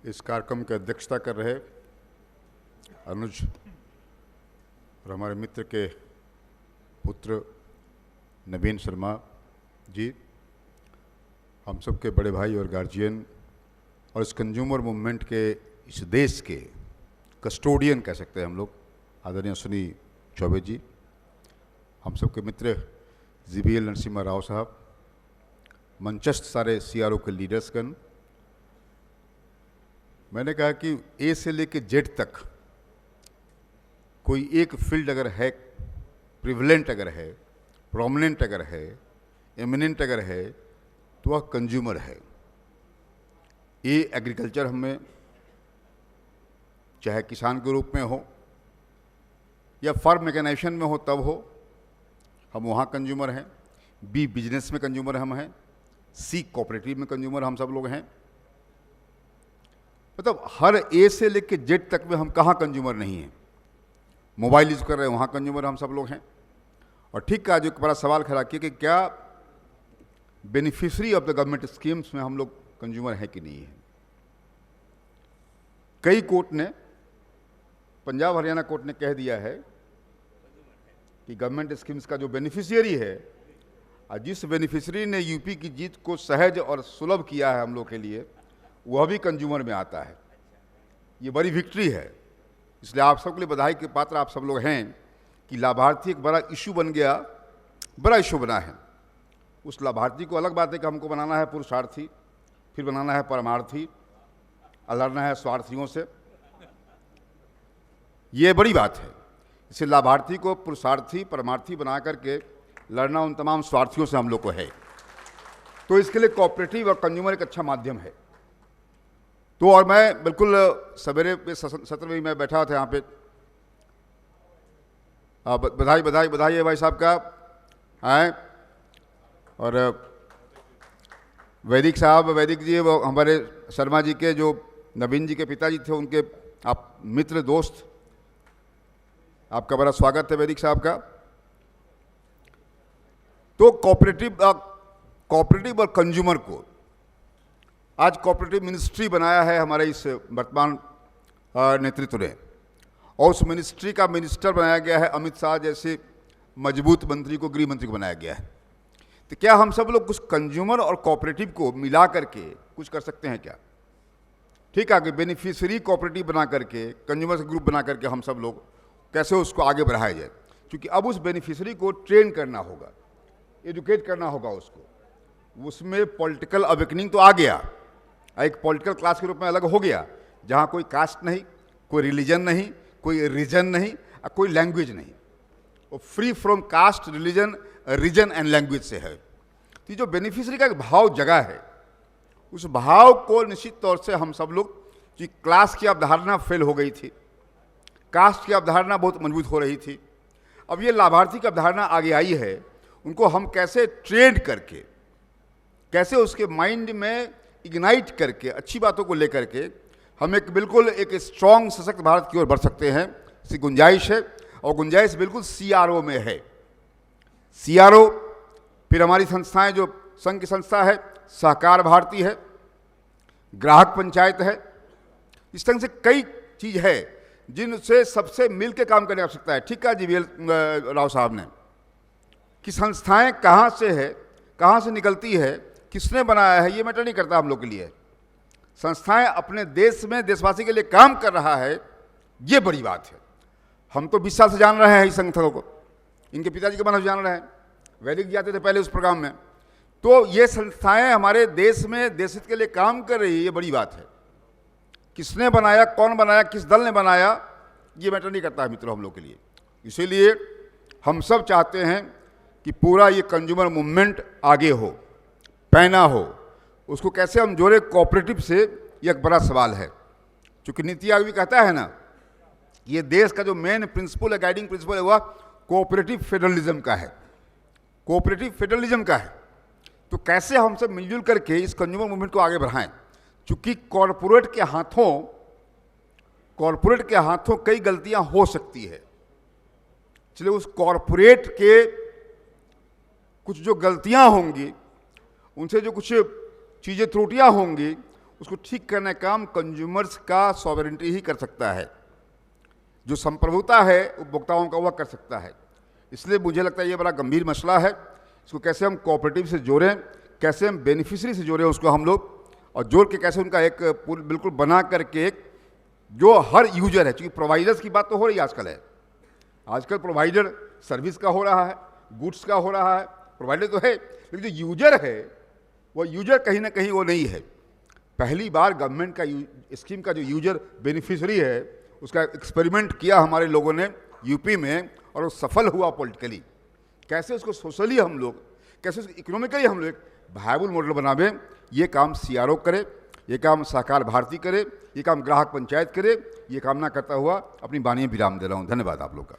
इस कार्यक्रम की अध्यक्षता कर रहे अनुज और हमारे मित्र के पुत्र नवीन शर्मा जी, हम सब के बड़े भाई और गार्जियन और इस कंज्यूमर मूवमेंट के इस देश के कस्टोडियन कह सकते हैं हम लोग, आदरणीय अश्विनी चौबे जी, हम सब के मित्र जीबीएल नरसिम्हा राव साहब, मंचस्थ सारे सीआरओ के लीडर्सगण। मैंने कहा कि ए से लेके जेड तक कोई एक फील्ड अगर है, प्रिवलेंट अगर है, प्रोमिनेंट अगर है, एमिनेंट अगर है, तो वह कंज्यूमर है। ये एग्रीकल्चर हमें चाहे किसान के रूप में हो या फार्म मैकेनाइजेशन में हो तब हो, हम वहाँ कंज्यूमर हैं। बी बिजनेस में कंज्यूमर हम हैं। सी कोऑपरेटिव में कंज्यूमर हम सब लोग हैं। मतलब हर ए से लेके जेड तक में हम कहाँ कंज्यूमर नहीं हैं। मोबाइल यूज कर रहे हैं वहाँ कंज्यूमर हम सब लोग हैं। और ठीक का जो एक बड़ा सवाल खड़ा किया कि क्या beneficiary of the government schemes में हम लोग कंज्यूमर हैं कि नहीं है। कई कोर्ट ने, पंजाब हरियाणा कोर्ट ने कह दिया है कि गवर्नमेंट स्कीम्स का जो बेनिफिशियरी है, और जिस बेनिफिशियरी ने यूपी की जीत को सहज और सुलभ किया है हम लोग के लिए, वह भी कंज्यूमर में आता है। ये बड़ी विक्ट्री है। इसलिए आप सबके लिए बधाई के पात्र आप सब लोग हैं कि लाभार्थी एक बड़ा इशू बन गया, बड़ा इशू बना है। उस लाभार्थी को अलग बात है कि हमको बनाना है पुरुषार्थी, फिर बनाना है परमार्थी, लड़ना है स्वार्थियों से, ये बड़ी बात है। इसे लाभार्थी को पुरुषार्थी परमार्थी बना करके लड़ना उन तमाम स्वार्थियों से हम लोग को है। तो इसके लिए कोऑपरेटिव और कंज्यूमर एक अच्छा माध्यम है। तो और मैं बिल्कुल सवेरे पे सत्र में मैं बैठा था यहाँ पे, बधाई बधाई बधाई है भाई साहब का आए। और वैदिक साहब, वैदिक जी वो हमारे शर्मा जी के जो नवीन जी के पिताजी थे, उनके आप मित्र दोस्त, आपका बड़ा स्वागत है वैदिक साहब का। तो कोऑपरेटिव और कंज्यूमर को आज कोऑपरेटिव मिनिस्ट्री बनाया है हमारे इस वर्तमान नेतृत्व ने, और उस मिनिस्ट्री का मिनिस्टर बनाया गया है अमित शाह जैसे मजबूत मंत्री को, गृह मंत्री को बनाया गया है। तो क्या हम सब लोग कुछ कंज्यूमर और कोऑपरेटिव को मिला करके कुछ कर सकते हैं क्या? ठीक है कि बेनिफिशियरी कोऑपरेटिव बना करके, कंज्यूमर ग्रुप बना करके हम सब लोग कैसे उसको आगे बढ़ाया जाए। क्योंकि अब उस बेनिफिशियरी को ट्रेन करना होगा, एजुकेट करना होगा उसको। उसमें पॉलिटिकल अवेकनिंग तो आ गया, एक पॉलिटिकल क्लास के रूप में अलग हो गया, जहाँ कोई कास्ट नहीं, कोई रिलीजन नहीं, कोई रीजन नहीं, कोई लैंग्वेज नहीं, वो free from caste, religion, region and language से है। तो जो बेनिफिशियरी का एक भाव जगह है, उस भाव को निश्चित तौर से हम सब लोग, कि क्लास की अवधारणा फेल हो गई थी, कास्ट की अवधारणा बहुत मजबूत हो रही थी, अब ये लाभार्थी की अवधारणा आगे आई है, उनको हम कैसे ट्रेन करके, कैसे उसके माइंड में इग्नाइट करके, अच्छी बातों को लेकर के हम एक बिल्कुल एक स्ट्रॉन्ग सशक्त भारत की ओर बढ़ सकते हैं। इसकी गुंजाइश है, और गुंजाइश बिल्कुल सीआरओ में है। सीआरओ, फिर हमारी संस्थाएं जो संघ की संस्था है, सहकार भारती है, ग्राहक पंचायत है, इस तरह से कई चीज़ है जिनसे सबसे मिल के काम करने की आवश्यकता है। ठीक है जीबीएल राव साहब ने, कि संस्थाएं कहाँ से है, कहाँ से निकलती है, किसने बनाया है, ये मैटर नहीं करता हम लोग के लिए। संस्थाएं अपने देश में देशवासी के लिए काम कर रहा है, ये बड़ी बात है। हम तो 20 साल से जान रहे हैं इस संस्थाओं को, इनके पिताजी के बारे में जान रहे हैं, वैदिक जाते थे पहले उस प्रोग्राम में। तो ये संस्थाएं हमारे देश में देश हित के लिए काम कर रही है, ये बड़ी बात है। किसने बनाया, कौन बनाया, किस दल ने बनाया, ये मैटर नहीं करता है मित्रों हम लोग के लिए। इसीलिए हम सब चाहते हैं कि पूरा ये कंज्यूमर मूवमेंट आगे हो, पैना हो। उसको कैसे हम जोड़े कोऑपरेटिव से, ये एक बड़ा सवाल है। क्योंकि नीति आयोग भी कहता है ना, ये देश का जो मेन प्रिंसिपल है, गाइडिंग प्रिंसिपल है, वह कोऑपरेटिव फेडरलिज्म का है, कोऑपरेटिव फेडरलिज्म का है। तो कैसे हम सब मिलजुल करके इस कंज्यूमर मूवमेंट को आगे बढ़ाएं। चूँकि कॉरपोरेट के हाथों कई गलतियां हो सकती है, इसलिए उस कॉरपोरेट के कुछ जो गलतियां होंगी, उनसे जो कुछ चीज़ें त्रुटियां होंगी, उसको ठीक करने का काम कंज्यूमर्स का सॉवरेंटी ही कर सकता है। जो संप्रभुता है उपभोक्ताओं का वह कर सकता है। इसलिए मुझे लगता है ये बड़ा गंभीर मसला है। इसको कैसे हम कोऑपरेटिव से जोड़ें, कैसे हम बेनिफिशरी से जोड़ें उसको हम लोग, और जोड़ के कैसे उनका एक पुल बिल्कुल बना करके एक जो हर यूजर है, क्योंकि प्रोवाइडर्स की बात तो हो रही है आजकल प्रोवाइडर सर्विस का हो रहा है, गुड्स का हो रहा है, प्रोवाइडर तो है, लेकिन जो यूजर है वो यूजर कहीं ना कहीं वो नहीं है। पहली बार गवर्नमेंट का स्कीम का जो यूजर बेनिफिशरी है उसका एक्सपेरिमेंट किया हमारे लोगों ने यूपी में, और वो सफल हुआ पॉलिटिकली। कैसे उसको सोशली हम लोग, कैसे उसको इकोनॉमिकली हम लोग वायबल मॉडल बनावे, ये काम सीआरओ करे, ये काम सहकार भारती करे, ये काम ग्राहक पंचायत करे। ये कामना करता हुआ अपनी वाणी विराम दे रहा हूँ। धन्यवाद आप लोग का।